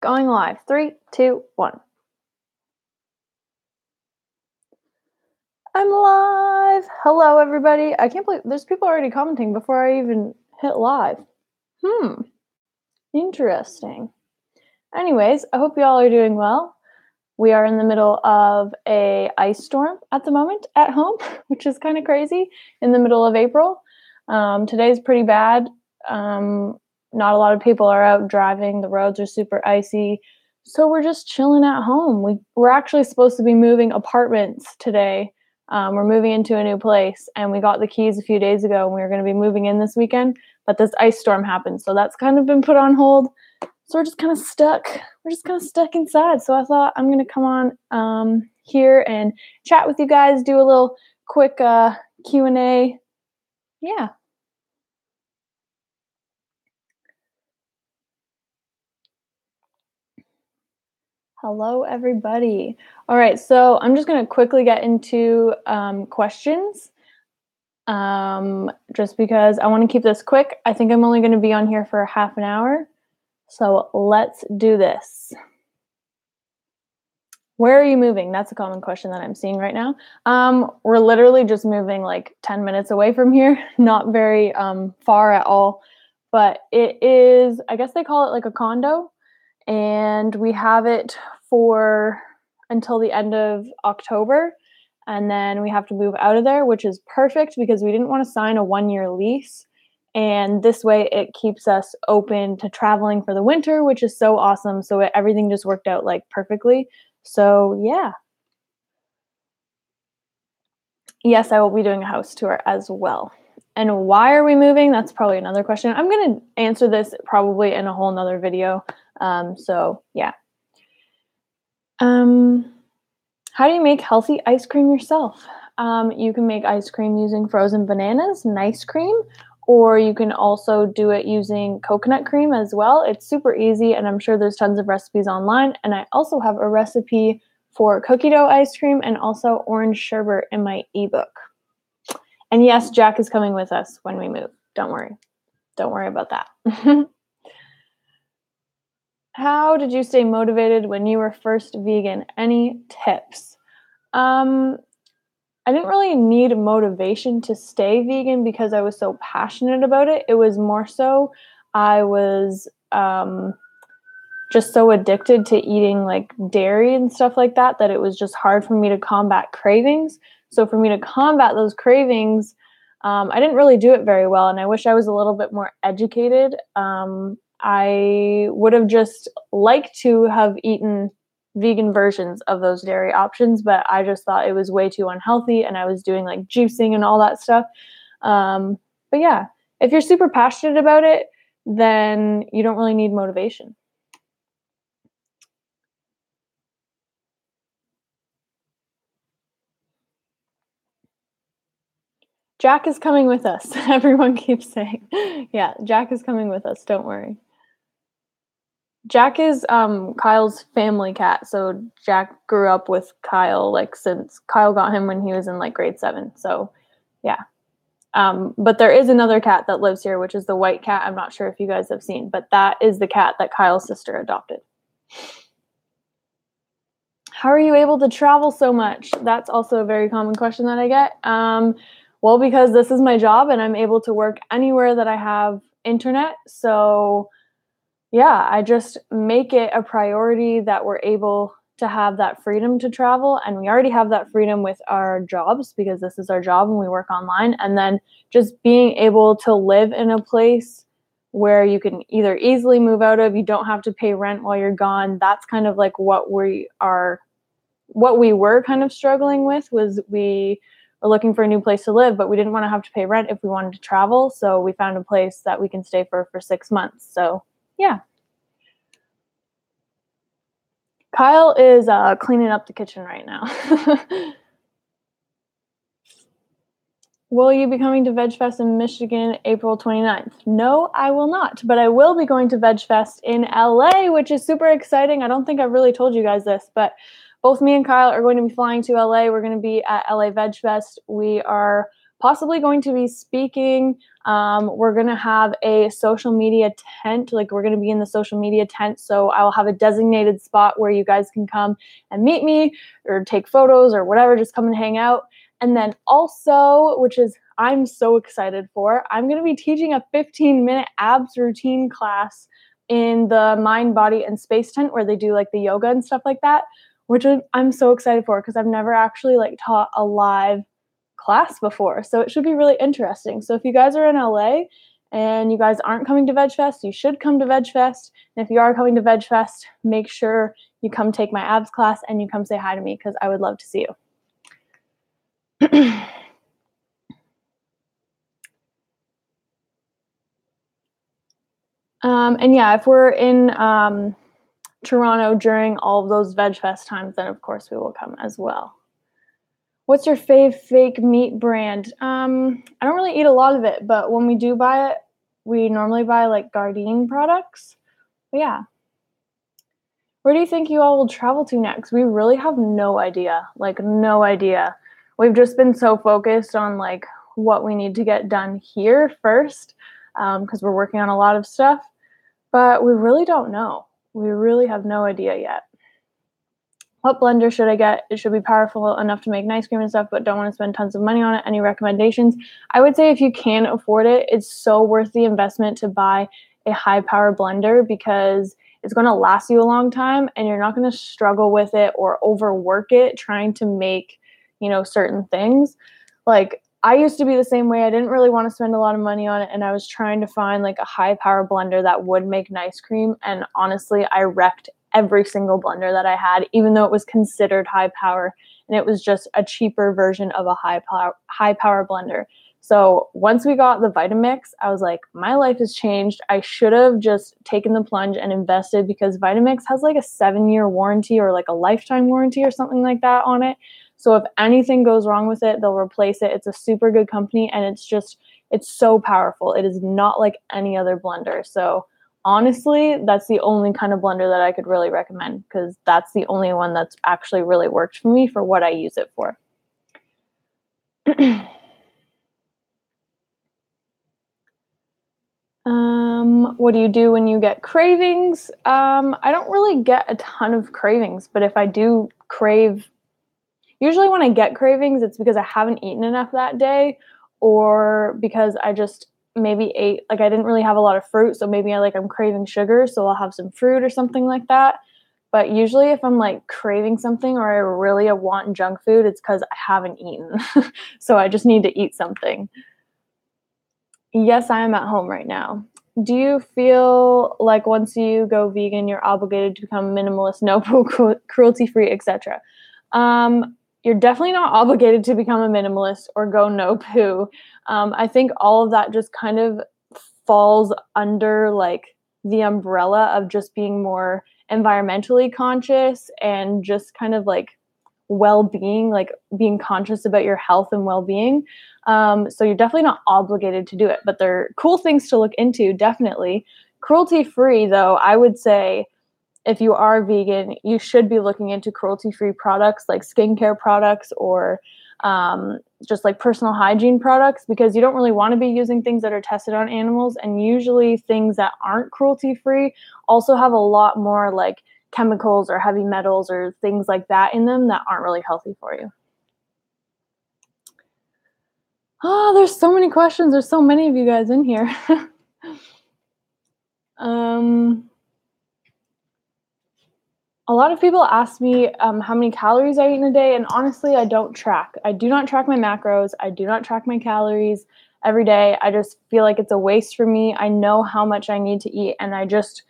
Going live. 3, 2, 1. I'm live. Hello, everybody. I can't believe there's people already commenting before I even hit live. Interesting. Anyways, I hope you all are doing well. We are in the middle of a ice storm at the moment at home, which is kind of crazy in the middle of April. Today's pretty bad. Not a lot of people are out driving. The roads are super icy. So we're just chilling at home. We're actually supposed to be moving apartments today. We're moving into a new place, and we got the keys a few days ago, and we were going to be moving in this weekend, but this ice storm happened. So that's kind of been put on hold. So we're just kind of stuck. We're just kind of stuck inside. So I thought I'm going to come on here and chat with you guys, do a little quick Q&A. Yeah. Hello, everybody. All right, so I'm just going to quickly get into questions just because I want to keep this quick. I think I'm only going to be on here for half an hour. So let's do this. Where are you moving? That's a common question that I'm seeing right now. We're literally just moving like 10 minutes away from here, not very far at all. But it is, I guess they call it like a condo. And we have it for until the end of October. And then we have to move out of there, which is perfect because we didn't want to sign a 1-year lease. And this way it keeps us open to traveling for the winter, which is so awesome. So everything just worked out like perfectly. So yeah. Yes, I will be doing a house tour as well. And why are we moving? That's probably another question. I'm going to answer this probably in a whole nother video. So yeah. How do you make healthy ice cream yourself? You can make ice cream using frozen bananas, nice cream, or you can also do it using coconut cream as well. It's super easy, and I'm sure there's tons of recipes online. And I also have a recipe for cookie dough ice cream and also orange sherbet in my ebook. And yes, Jack is coming with us when we move. Don't worry. Don't worry about that. How did you stay motivated when you were first vegan? Any tips? I didn't really need motivation to stay vegan because I was so passionate about it. It was more so I was just so addicted to eating like dairy and stuff like that it was just hard for me to combat cravings. So for me to combat those cravings, I didn't really do it very well, and I wish I was a little bit more educated. I would have just liked to have eaten vegan versions of those dairy options, but I just thought it was way too unhealthy, and I was doing like juicing and all that stuff. But yeah, if you're super passionate about it, then you don't really need motivation. Jack is coming with us. Everyone keeps saying. Yeah, Jack is coming with us. Don't worry. Jack is Kyle's family cat. So Jack grew up with Kyle like since Kyle got him when he was in like grade 7. So yeah. But there is another cat that lives here, which is the white cat. I'm not sure if you guys have seen, but that is the cat that Kyle's sister adopted. How are you able to travel so much? That's also a very common question that I get. Well, because this is my job and I'm able to work anywhere that I have internet. So yeah, I just make it a priority that we're able to have that freedom to travel. And we already have that freedom with our jobs because this is our job and we work online. And then just being able to live in a place where you can either easily move out of, you don't have to pay rent while you're gone. That's kind of like what we were kind of struggling with was we were looking for a new place to live, but we didn't want to have to pay rent if we wanted to travel. So we found a place that we can stay for 6 months. So yeah. Kyle is cleaning up the kitchen right now. Will you be coming to VegFest in Michigan April 29th? No, I will not, but I will be going to VegFest in LA, which is super exciting. I don't think I've really told you guys this, but both me and Kyle are going to be flying to LA. We're going to be at LA VegFest. We are possibly going to be speaking. We're going to have a social media tent, like we're going to be in the social media tent. So I will have a designated spot where you guys can come and meet me or take photos or whatever, just come and hang out. And then also, which is I'm so excited for, I'm going to be teaching a 15-minute abs routine class in the Mind, Body, and Space tent where they do like the yoga and stuff like that, which I'm so excited for because I've never actually like taught a live class before. So it should be really interesting. So if you guys are in LA and you guys aren't coming to VegFest, you should come to VegFest. And if you are coming to VegFest, make sure you come take my abs class and you come say hi to me because I would love to see you. And yeah, if we're in Toronto during all of those VegFest times, then of course we will come as well. What's your fave fake meat brand? I don't really eat a lot of it, but when we do buy it, we normally buy like Gardein products. But yeah. Where do you think you all will travel to next? We really have no idea. Like no idea. We've just been so focused on like what we need to get done here first, because we're working on a lot of stuff. But we really don't know. We really have no idea yet. What blender should I get? It should be powerful enough to make ice cream and stuff, but don't want to spend tons of money on it. Any recommendations? I would say if you can afford it, it's so worth the investment to buy a high power blender because it's going to last you a long time and you're not going to struggle with it or overwork it trying to make, certain things. Like I used to be the same way. I didn't really want to spend a lot of money on it and I was trying to find like a high power blender that would make ice cream. And honestly, I wrecked every single blender that I had, even though it was considered high power and it was just a cheaper version of a high power blender. So once we got the Vitamix, I was like, my life has changed. I should have just taken the plunge and invested because Vitamix has like a 7-year warranty or like a lifetime warranty or something like that on it. So if anything goes wrong with it, they'll replace it. It's a super good company and it's so powerful. It is not like any other blender. So honestly, that's the only kind of blender that I could really recommend because that's the only one that's actually really worked for me for what I use it for. What do you do when you get cravings? I don't really get a ton of cravings, but if I do crave, usually when I get cravings, it's because I haven't eaten enough that day or because I just maybe ate, like I didn't really have a lot of fruit. So maybe I'm craving sugar. So I'll have some fruit or something like that. But usually if I'm like craving something or I really want junk food, it's because I haven't eaten. So I just need to eat something. Yes, I am at home right now. Do you feel like once you go vegan, you're obligated to become minimalist, no poo, cruelty-free, etc.? You're definitely not obligated to become a minimalist or go no poo. I think all of that just kind of falls under like the umbrella of just being more environmentally conscious and just kind of like well-being, like being conscious about your health and well-being. So you're definitely not obligated to do it, but they're cool things to look into, definitely. Cruelty-free, though, I would say if you are vegan, you should be looking into cruelty-free products like skincare products or just like personal hygiene products because you don't really want to be using things that are tested on animals. And usually things that aren't cruelty-free also have a lot more like chemicals or heavy metals or things like that in them that aren't really healthy for you. Oh, there's so many questions. There's so many of you guys in here. A lot of people ask me how many calories I eat in a day, and honestly, I don't track. I do not track my macros. I do not track my calories every day. I just feel like it's a waste for me. I know how much I need to eat, and I just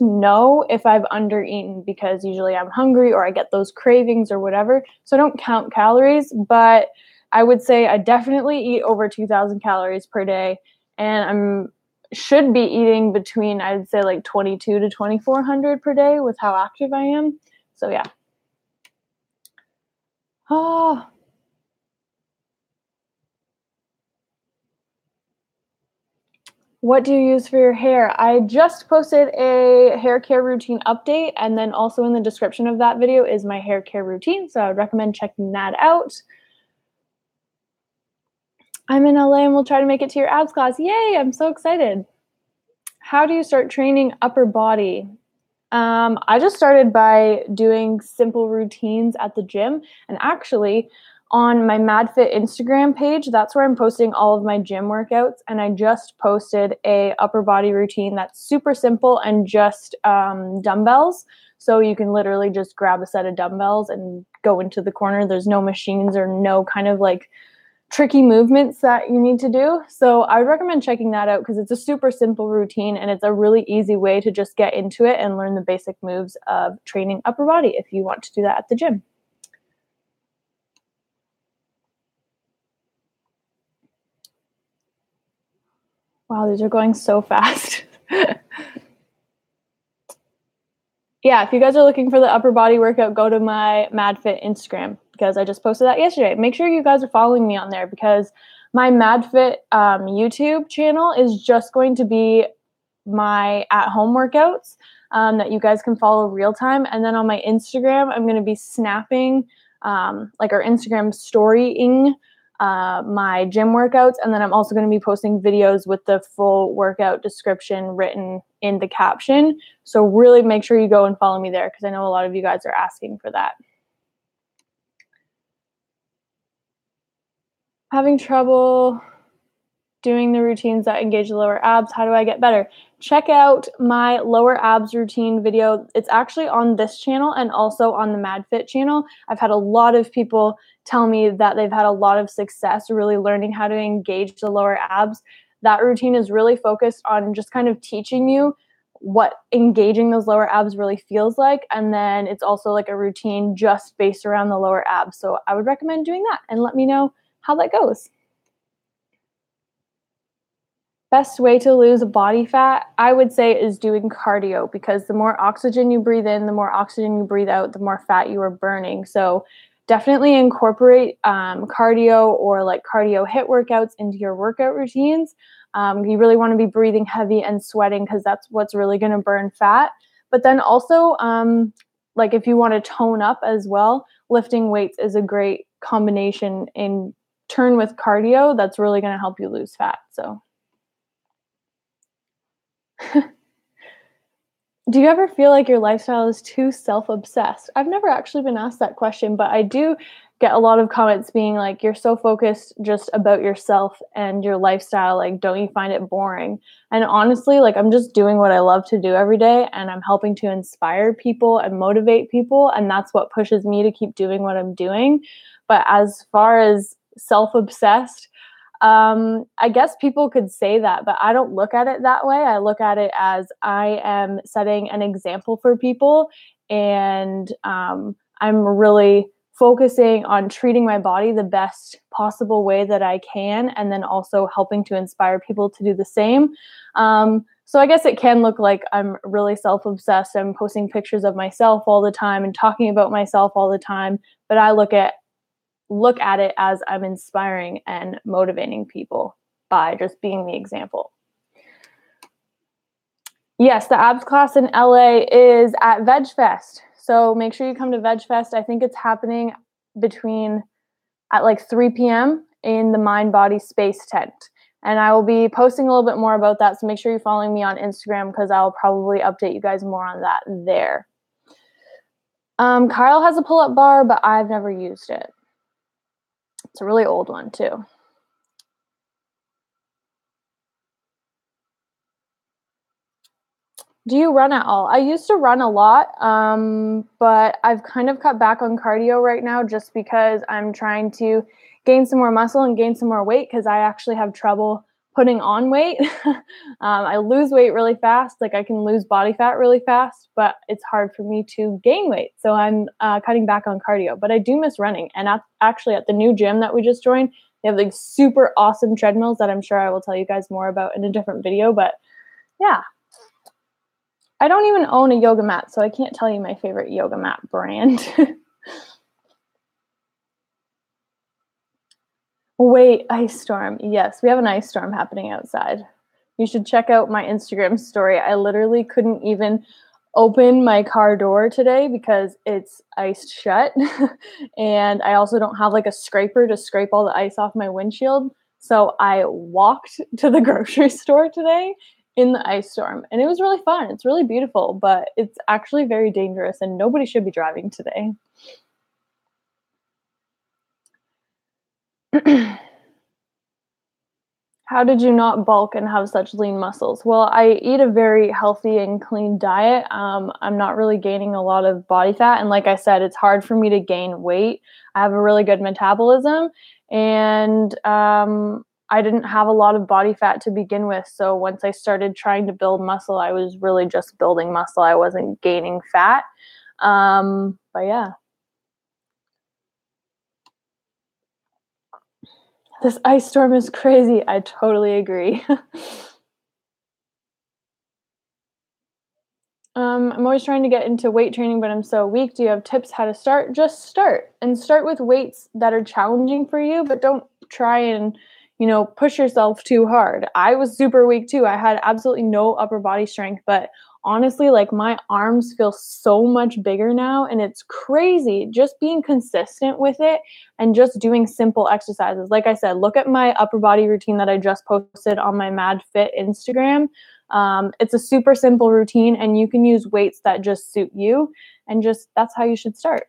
know if I've undereaten because usually I'm hungry or I get those cravings or whatever. So I don't count calories, but I would say I definitely eat over 2,000 calories per day, and should be eating between, I'd say like 22 to 2,400 per day with how active I am. So yeah. Oh. What do you use for your hair? I just posted a hair care routine update, and then also in the description of that video is my hair care routine. So I would recommend checking that out. I'm in LA and we'll try to make it to your abs class. Yay, I'm so excited. How do you start training upper body? I just started by doing simple routines at the gym. And actually, on my MadFit Instagram page, that's where I'm posting all of my gym workouts. And I just posted a upper body routine that's super simple and just dumbbells. So you can literally just grab a set of dumbbells and go into the corner. There's no machines or no kind of like tricky movements that you need to do. So I would recommend checking that out because it's a super simple routine and it's a really easy way to just get into it and learn the basic moves of training upper body if you want to do that at the gym. Wow, these are going so fast. Yeah, if you guys are looking for the upper body workout, go to my MadFit Instagram because I just posted that yesterday. Make sure you guys are following me on there because my MadFit YouTube channel is just going to be my at-home workouts that you guys can follow real time. And then on my Instagram, I'm going to be snapping like our Instagram storying my gym workouts. And then I'm also going to be posting videos with the full workout description written in the caption. So really make sure you go and follow me there because I know a lot of you guys are asking for that. Having trouble doing the routines that engage the lower abs. How do I get better? Check out my lower abs routine video. It's actually on this channel and also on the MadFit channel. I've had a lot of people tell me that they've had a lot of success really learning how to engage the lower abs. That routine is really focused on just kind of teaching you what engaging those lower abs really feels like. And then it's also like a routine just based around the lower abs. So I would recommend doing that and let me know how that goes. Best way to lose body fat, I would say, is doing cardio because the more oxygen you breathe in, the more oxygen you breathe out, the more fat you are burning. So definitely incorporate cardio or like cardio HIIT workouts into your workout routines. You really want to be breathing heavy and sweating because that's what's really going to burn fat. But then also, like if you want to tone up as well, lifting weights is a great combination in turn with cardio that's really going to help you lose fat. So. Do you ever feel like your lifestyle is too self-obsessed? I've never actually been asked that question, but I do get a lot of comments being like, you're so focused just about yourself and your lifestyle. Like, don't you find it boring? And honestly, like, I'm just doing what I love to do every day and I'm helping to inspire people and motivate people. And that's what pushes me to keep doing what I'm doing. But as far as self-obsessed, I guess people could say that, but I don't look at it that way. I look at it as I am setting an example for people, and I'm really focusing on treating my body the best possible way that I can, and then also helping to inspire people to do the same. So I guess it can look like I'm really self-obsessed. I'm posting pictures of myself all the time and talking about myself all the time, but I look at it as I'm inspiring and motivating people by just being the example. Yes, the abs class in LA is at VegFest. So make sure you come to VegFest. I think it's happening at like 3 p.m. in the Mind Body Space tent. And I will be posting a little bit more about that. So make sure you're following me on Instagram because I'll probably update you guys more on that there. Kyle has a pull-up bar, but I've never used it. It's a really old one too. Do you run at all? I used to run a lot, but I've kind of cut back on cardio right now just because I'm trying to gain some more muscle and gain some more weight because I actually have trouble putting on weight. I lose weight really fast. Like I can lose body fat really fast, but it's hard for me to gain weight. So I'm cutting back on cardio, but I do miss running. And actually at the new gym that we just joined, they have like super awesome treadmills that I'm sure I will tell you guys more about in a different video, but yeah. I don't even own a yoga mat, so I can't tell you my favorite yoga mat brand. Wait, ice storm. Yes, we have an ice storm happening outside. You should check out my Instagram story. I literally couldn't even open my car door today because it's iced shut. And I also don't have like a scraper to scrape all the ice off my windshield. So I walked to the grocery store today in the ice storm, and it was really fun. It's really beautiful, but it's actually very dangerous, and nobody should be driving today. How did you not bulk and have such lean muscles? Well, I eat a very healthy and clean diet. I'm not really gaining a lot of body fat. And like I said, it's hard for me to gain weight. I have a really good metabolism, and I didn't have a lot of body fat to begin with. So once I started trying to build muscle, I was really just building muscle. I wasn't gaining fat. But yeah. This ice storm is crazy. I totally agree. I'm always trying to get into weight training, but I'm so weak. Do you have tips how to start? Just start, and start with weights that are challenging for you, but don't try and, push yourself too hard. I was super weak too. I had absolutely no upper body strength, but honestly, like, my arms feel so much bigger now, and it's crazy. Just being consistent with it and just doing simple exercises. Like I said, look at my upper body routine that I just posted on my Mad Fit Instagram. It's a super simple routine, and you can use weights that just suit you, and just that's how you should start.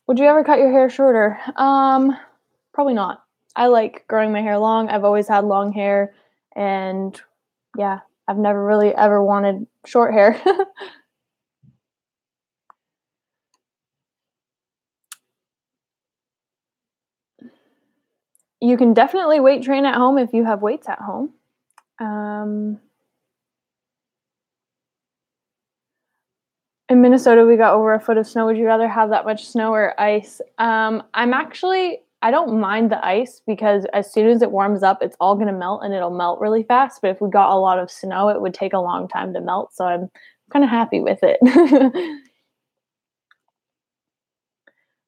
Would you ever cut your hair shorter? Probably not. I like growing my hair long. I've always had long hair, and yeah, I've never really ever wanted short hair. You can definitely weight train at home if you have weights at home. Um, In Minnesota, we got over a foot of snow. Would you rather have that much snow or ice? I don't mind the ice, because as soon as it warms up, it's all going to melt, and it'll melt really fast. But if we got a lot of snow, it would take a long time to melt. So I'm kind of happy with it.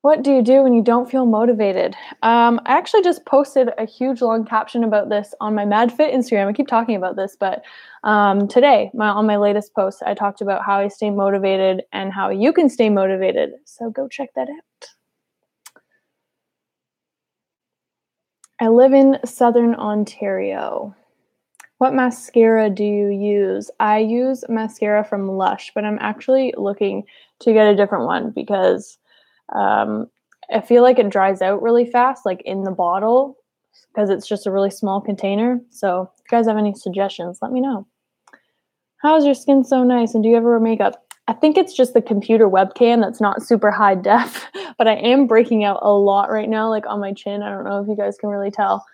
What do you do when you don't feel motivated? I actually just posted a huge long caption about this on my MadFit Instagram. I keep talking about this, but today, on my latest post, I talked about how I stay motivated and how you can stay motivated. So go check that out. I live in Southern Ontario. What mascara do you use? I use mascara from Lush, but I'm actually looking to get a different one, because I feel like it dries out really fast, like in the bottle, because it's just a really small container. So if you guys have any suggestions, let me know. How is your skin so nice? And do you ever wear makeup? I think it's just the computer webcam that's not super high def, but I am breaking out a lot right now, like on my chin. I don't know if you guys can really tell,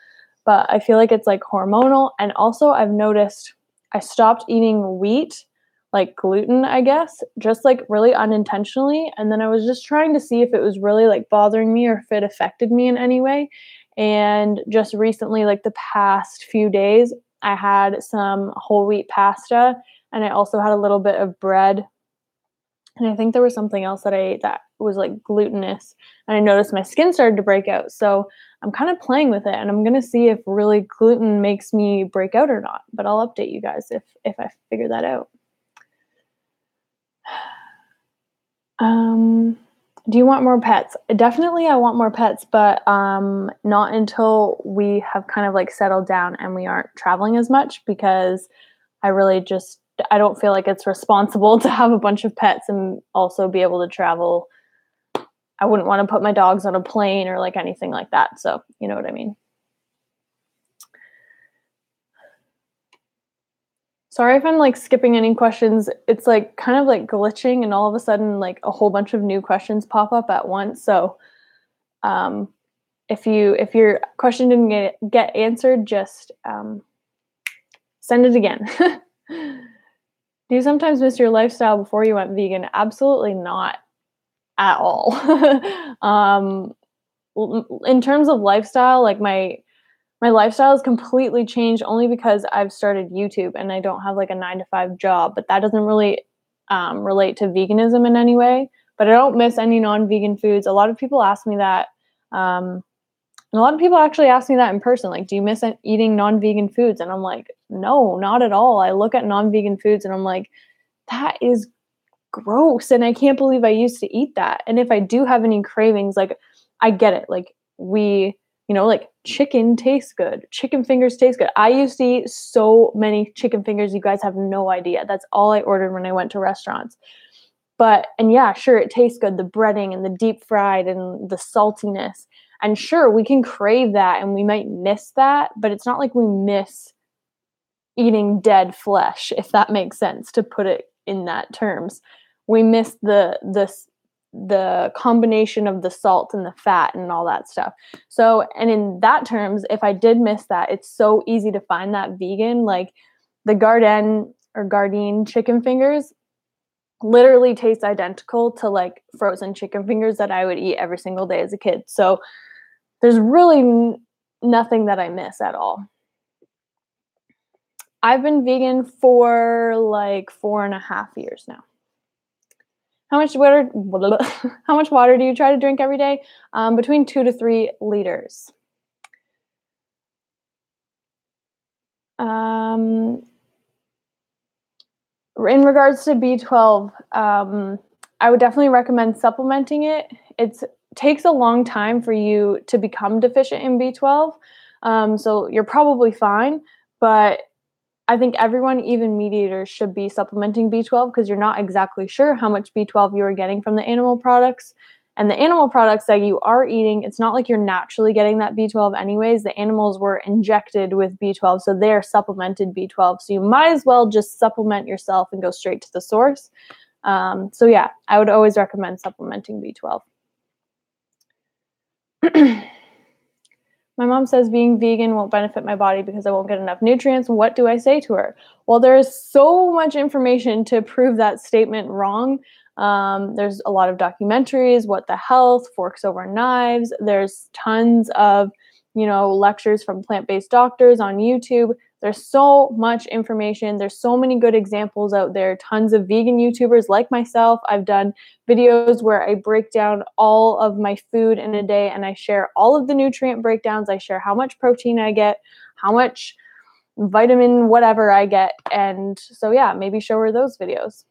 but I feel like it's like hormonal. And also, I've noticed I stopped eating wheat, like gluten, I guess, just like really unintentionally. And then I was just trying to see if it was really like bothering me or if it affected me in any way. And just recently, like the past few days, I had some whole wheat pasta, and I also had a little bit of bread. And I think there was something else that I ate that was like glutinous, and I noticed my skin started to break out. So I'm kind of playing with it, and I'm going to see if really gluten makes me break out or not. But I'll update you guys if I figure that out. Do you want more pets? Definitely, I want more pets, but not until we have kind of like settled down and we aren't traveling as much, because I don't feel like it's responsible to have a bunch of pets and also be able to travel. I wouldn't want to put my dogs on a plane or like anything like that. So you know what I mean. Sorry if I'm like skipping any questions. It's like kind of like glitching, and all of a sudden like a whole bunch of new questions pop up at once. So if your question didn't get answered, just send it again. Do you sometimes miss your lifestyle before you went vegan? Absolutely not at all. In terms of lifestyle, like my lifestyle has completely changed only because I've started YouTube and I don't have like a 9-to-5 job, but that doesn't really relate to veganism in any way. But I don't miss any non-vegan foods. A lot of people ask me that. And a lot of people actually ask me that in person, like, do you miss eating non-vegan foods? And I'm like, no, not at all. I look at non-vegan foods and I'm like, that is gross. And I can't believe I used to eat that. And if I do have any cravings, like, I get it. Like, like chicken tastes good. Chicken fingers taste good. I used to eat so many chicken fingers. You guys have no idea. That's all I ordered when I went to restaurants. And yeah, sure, it tastes good. The breading and the deep fried and the saltiness. And sure, we can crave that and we might miss that, but it's not like we miss eating dead flesh, if that makes sense, to put it in that terms. We miss the combination of the salt and the fat and all that stuff. So, and in that terms, if I did miss that, it's so easy to find that vegan, like the Gardein chicken fingers literally taste identical to like frozen chicken fingers that I would eat every single day as a kid. So there's really nothing that I miss at all. I've been vegan for like 4.5 years now. How much water do you try to drink every day? Between 2 to 3 liters. In regards to B12, I would definitely recommend supplementing it. It takes a long time for you to become deficient in B12, so you're probably fine, but I think everyone, even meat eaters, should be supplementing B12 because you're not exactly sure how much B12 you are getting from the animal products. And the animal products that you are eating, it's not like you're naturally getting that B12 anyways. The animals were injected with B12, so they're supplemented B12. So you might as well just supplement yourself and go straight to the source. So yeah, I would always recommend supplementing B12. My mom says being vegan won't benefit my body because I won't get enough nutrients. What do I say to her? Well, there's so much information to prove that statement wrong. There's a lot of documentaries, What the Health, Forks Over Knives. There's tons of, lectures from plant-based doctors on YouTube. There's so much information. There's so many good examples out there. Tons of vegan YouTubers like myself. I've done videos where I break down all of my food in a day and I share all of the nutrient breakdowns. I share how much protein I get, how much vitamin whatever I get. And so yeah, maybe show her those videos.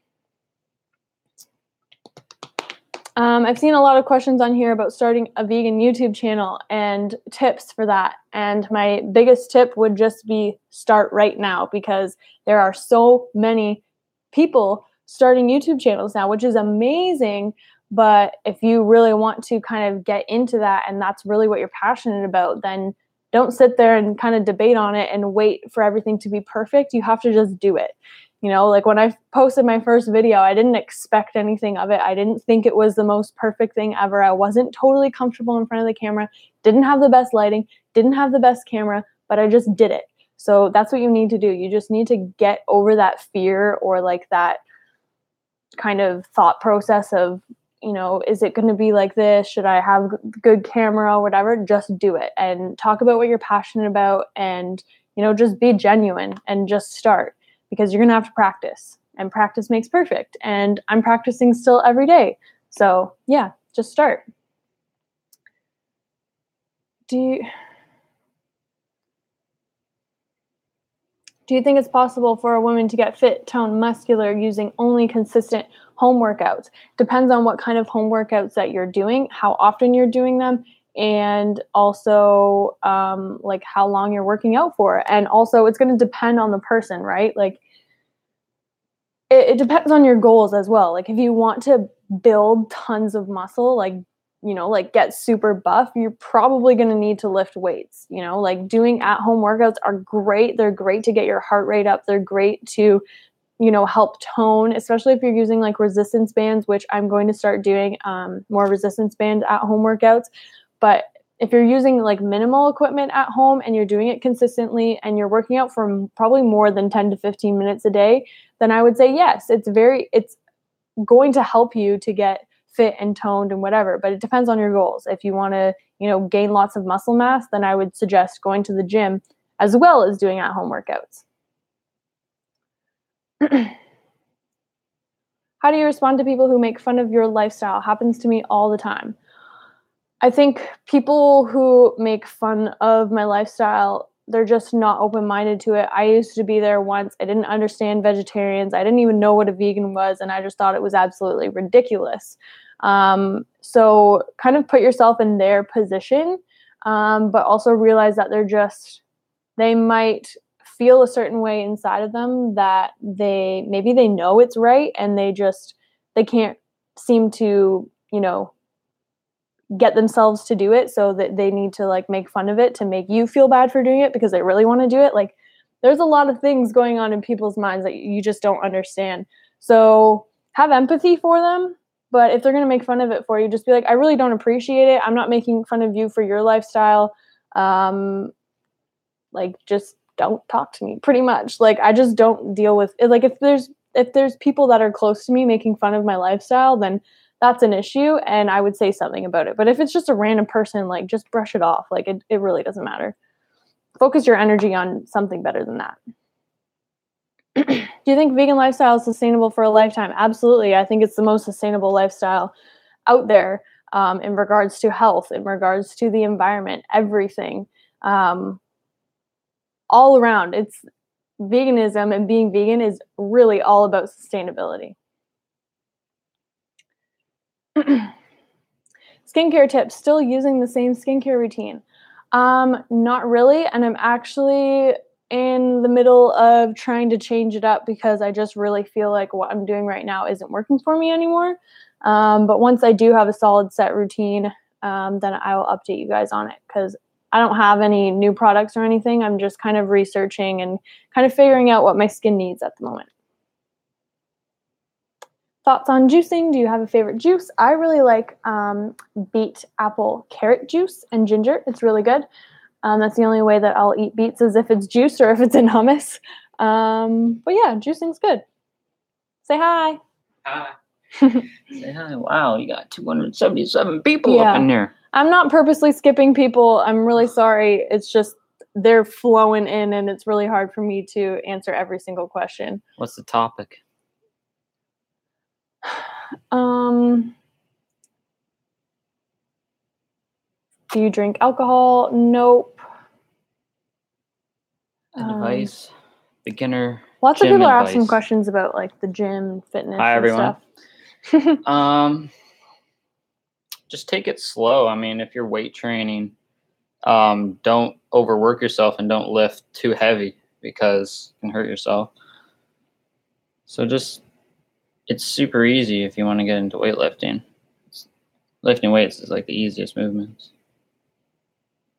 I've seen a lot of questions on here about starting a vegan YouTube channel and tips for that. And my biggest tip would just be start right now, because there are so many people starting YouTube channels now, which is amazing. But if you really want to kind of get into that and that's really what you're passionate about, then don't sit there and kind of debate on it and wait for everything to be perfect. You have to just do it. Like when I posted my first video, I didn't expect anything of it. I didn't think it was the most perfect thing ever. I wasn't totally comfortable in front of the camera, didn't have the best lighting, didn't have the best camera, but I just did it. So that's what you need to do. You just need to get over that fear or like that kind of thought process of, is it going to be like this? Should I have good camera or whatever? Just do it and talk about what you're passionate about and, just be genuine and just start. Because you're going to have to practice, and practice makes perfect. And I'm practicing still every day. So yeah, just start. Do you think it's possible for a woman to get fit, toned, muscular using only consistent home workouts? Depends on what kind of home workouts that you're doing, how often you're doing them, and also like how long you're working out for. And also it's going to depend on the person, right? Like it depends on your goals as well. Like if you want to build tons of muscle, like, like get super buff, you're probably going to need to lift weights. Like doing at-home workouts are great. They're great to get your heart rate up. They're great to, help tone, especially if you're using like resistance bands, which I'm going to start doing more resistance band at-home workouts. But if you're using like minimal equipment at home and you're doing it consistently and you're working out for probably more than 10 to 15 minutes a day, then I would say yes, it's going to help you to get fit and toned and whatever, but it depends on your goals. If you want to, gain lots of muscle mass, then I would suggest going to the gym as well as doing at-home workouts. How do you respond to people who make fun of your lifestyle? Happens to me all the time. I think people who make fun of my lifestyle they're just not open-minded to it. I used to be there once. I didn't understand vegetarians. I didn't even know what a vegan was, and I just thought it was absolutely ridiculous. So kind of put yourself in their position, but also realize that they might feel a certain way inside of them that maybe they know it's right, and they can't seem to, get themselves to do it, so that they need to like make fun of it to make you feel bad for doing it because they really want to do it. Like, there's a lot of things going on in people's minds that you just don't understand. So have empathy for them, but if they're going to make fun of it for you, just be like, I really don't appreciate it. I'm not making fun of you for your lifestyle. Like, just don't talk to me, pretty much. Like, I just don't deal with it. Like, if there's people that are close to me making fun of my lifestyle, then that's an issue, and I would say something about it. But if it's just a random person, like, just brush it off. Like, it really doesn't matter. Focus your energy on something better than that. Do you think vegan lifestyle is sustainable for a lifetime? Absolutely. I think it's the most sustainable lifestyle out there, in regards to health, in regards to the environment, everything. All around. It's veganism, and being vegan is really all about sustainability. Skincare tips, still using the same skincare routine? Not really, and I'm actually in the middle of trying to change it up because I just really feel like what I'm doing right now isn't working for me anymore. But once I do have a solid set routine, then I will update you guys on it, because I don't have any new products or anything. I'm just kind of researching and kind of figuring out what my skin needs at the moment. Thoughts on juicing? Do you have a favorite juice? I really like beet, apple, carrot juice and ginger. It's really good. That's the only way that I'll eat beets, is if it's juiced or if it's in hummus. But yeah, juicing's good. Say hi. Hi. Say hi. Wow, you got 277 people up in there. I'm not purposely skipping people. I'm really sorry. It's just they're flowing in, and it's really hard for me to answer every single question. What's the topic? Do you drink alcohol? Nope. Advice, beginner. Lots of people are asking questions about like the gym, fitness, Hi, everyone. Stuff. Just take it slow. I mean, if you're weight training, don't overwork yourself and don't lift too heavy, because you can hurt yourself. So it's super easy if you want to get into weightlifting. Lifting weights is like the easiest movements.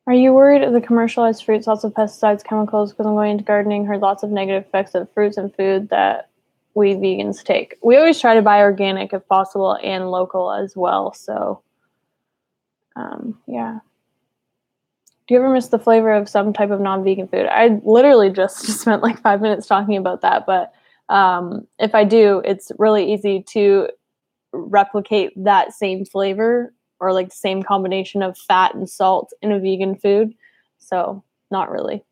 Are you worried of the commercialized fruits, lots of pesticides, chemicals? Because I'm going into gardening, heard lots of negative effects of fruits and food that we vegans take. We always try to buy organic if possible, and local as well. So, yeah. Do you ever miss the flavor of some type of non-vegan food? I literally just spent like 5 minutes talking about that. But if I do, it's really easy to replicate that same flavor, or like the same combination of fat and salt in a vegan food. So not really.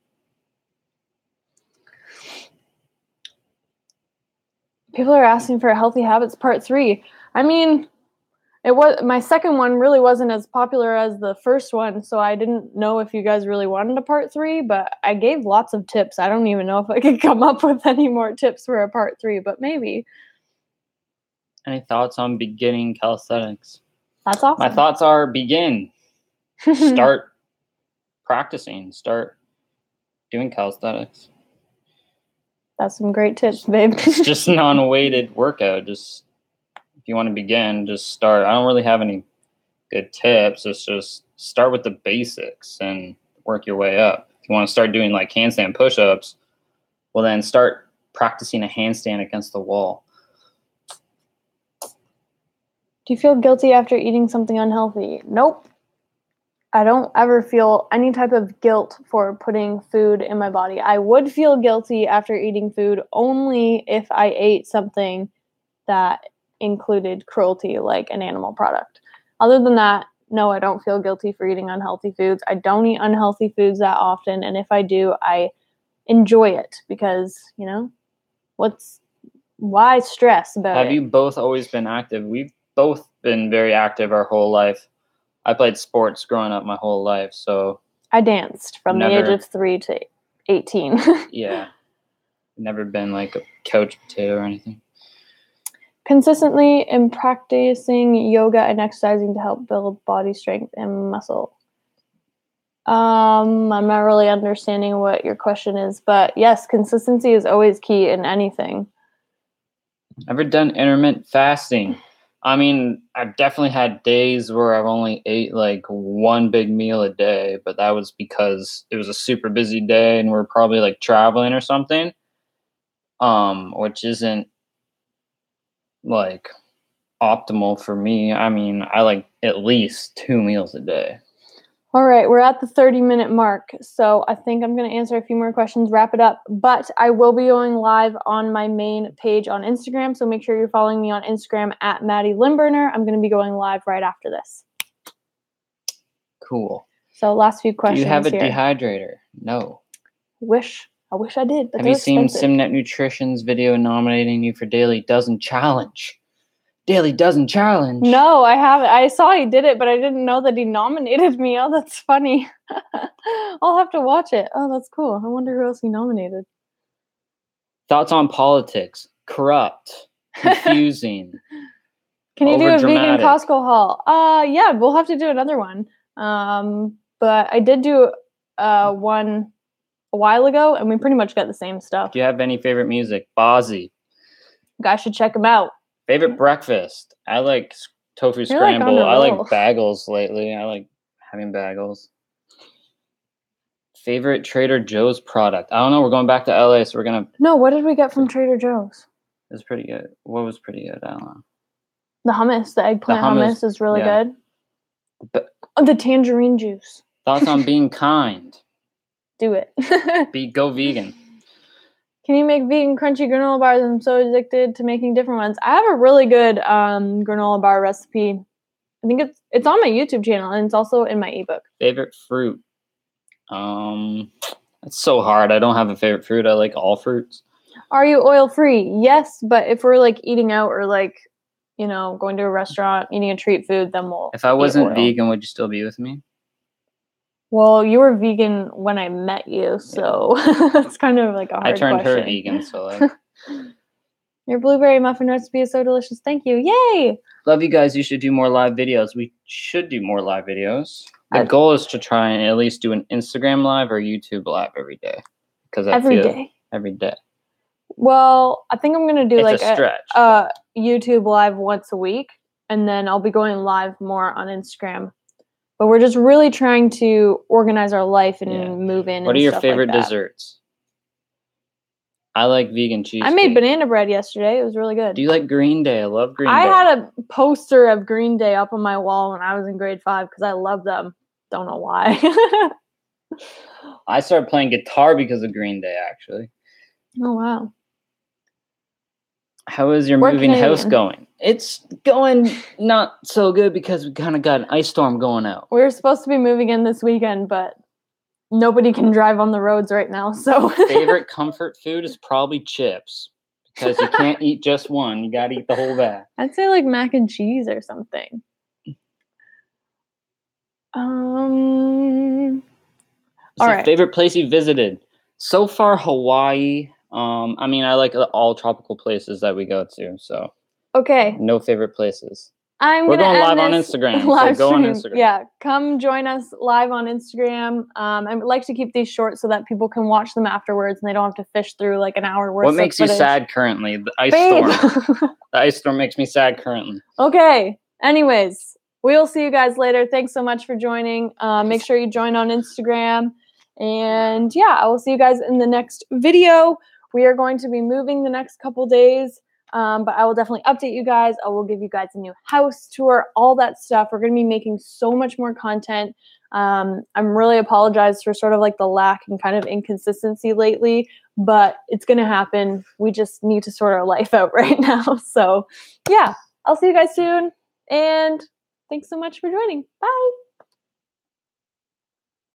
People are asking for Healthy Habits Part 3. I mean, my second one really wasn't as popular as the first one, so I didn't know if you guys really wanted a part 3, but I gave lots of tips. I don't even know if I could come up with any more tips for a part 3, but maybe. Any thoughts on beginning calisthenics? That's awesome. My thoughts are begin. Start practicing. Start doing calisthenics. That's some great tips, babe. It's just an unweighted workout. Just if you want to begin, just start. I don't really have any good tips. It's just start with the basics and work your way up. If you want to start doing like handstand push-ups, well then start practicing a handstand against the wall. Do you feel guilty after eating something unhealthy? Nope. I don't ever feel any type of guilt for putting food in my body. I would feel guilty after eating food only if I ate something that included cruelty, like an animal product. Other than that, no, I don't feel guilty for eating unhealthy foods. I don't eat unhealthy foods that often, and if I do, I enjoy it because, why stress about it? Have you both always been active? We've both been very active our whole life. I played sports growing up my whole life, so I danced from the age of 3 to 18. Yeah. Never been like a couch potato or anything. Consistently in practicing yoga and exercising to help build body strength and muscle. I'm not really understanding what your question is, but yes, consistency is always key in anything. Ever done intermittent fasting? I mean, I've definitely had days where I've only ate like one big meal a day, but that was because it was a super busy day and we're probably like traveling or something. Which isn't like optimal for me. I mean, I like at least 2 meals a day. All right, we're at the 30-minute mark, so I think I'm going to answer a few more questions, wrap it up, but I will be going live on my main page on Instagram, so make sure you're following me on Instagram at Maddie Lymburner. I'm going to be going live right after this. Cool. So last few questions. Do you have a here. dehydrator? No. I wish I did, but have you seen expensive. Simnet Nutrition's video nominating you for Daily Dozen Challenge? Daily Dozen Challenge. No, I haven't. I saw he did it, but I didn't know that he nominated me. Oh, that's funny. I'll have to watch it. Oh, that's cool. I wonder who else he nominated. Thoughts on politics? Corrupt. Confusing. Can you do a vegan Costco haul? Yeah, we'll have to do another one. But I did do one a while ago, and we pretty much got the same stuff. Do you have any favorite music? Bozzy. You guys should check him out. Favorite breakfast? I like tofu scramble. I like bagels lately. I like having bagels. Favorite Trader Joe's product? I don't know. We're going back to LA, so we're gonna. No, what did we get from Trader Joe's? It was pretty good. What was pretty good? I don't know. The hummus, the eggplant hummus is really good. But, the tangerine juice. Thoughts on being kind? Do it. Go vegan. Can you make vegan crunchy granola bars? I'm so addicted to making different ones. I have a really good granola bar recipe. I think it's on my YouTube channel and it's also in my ebook. Favorite fruit? It's so hard. I don't have a favorite fruit. I like all fruits. Are you oil free? Yes, but if we're like eating out or like, you know, going to a restaurant, eating a treat food, then we'll. If I wasn't vegan, would you still be with me? Well, you were vegan when I met you, so it's kind of like a hard question. I turned her vegan, so like. Your blueberry muffin recipe is so delicious. Thank you. Yay! Love you guys. You should do more live videos. We should do more live videos. The goal is to try and at least do an Instagram live or YouTube live every day. Because every day. Well, I think I'm going to do it's a YouTube live once a week, and then I'll be going live more on Instagram. But we're just really trying to organize our life and move in. What are your favorite desserts? I like vegan cheesecake. I made banana bread yesterday. It was really good. Do you like Green Day? I love Green Day. I had a poster of Green Day up on my wall when I was in grade 5 because I love them. Don't know why. I started playing guitar because of Green Day, actually. Oh, wow. How is your moving house going? It's going not so good because we kind of got an ice storm going out. We're supposed to be moving in this weekend, but nobody can drive on the roads right now. So favorite comfort food is probably chips because you can't eat just one. You got to eat the whole bag. I'd say like mac and cheese or something. All right. Favorite place you visited? So far, Hawaii. I mean, I like all tropical places that we go to. So okay. No favorite places. We're going live on Instagram. So go on Instagram. Yeah, come join us live on Instagram. I like to keep these short so that people can watch them afterwards and they don't have to fish through like an hour worth of footage. What makes you sad currently? The ice storm. The ice storm makes me sad currently. Okay. Anyways, we'll see you guys later. Thanks so much for joining. Make sure you join on Instagram. And yeah, I will see you guys in the next video. We are going to be moving the next couple days. But I will definitely update you guys. I will give you guys a new house tour, all that stuff. We're going to be making so much more content. I'm really apologize for sort of like the lack and kind of inconsistency lately, but it's going to happen. We just need to sort our life out right now. So yeah, I'll see you guys soon. And thanks so much for joining. Bye.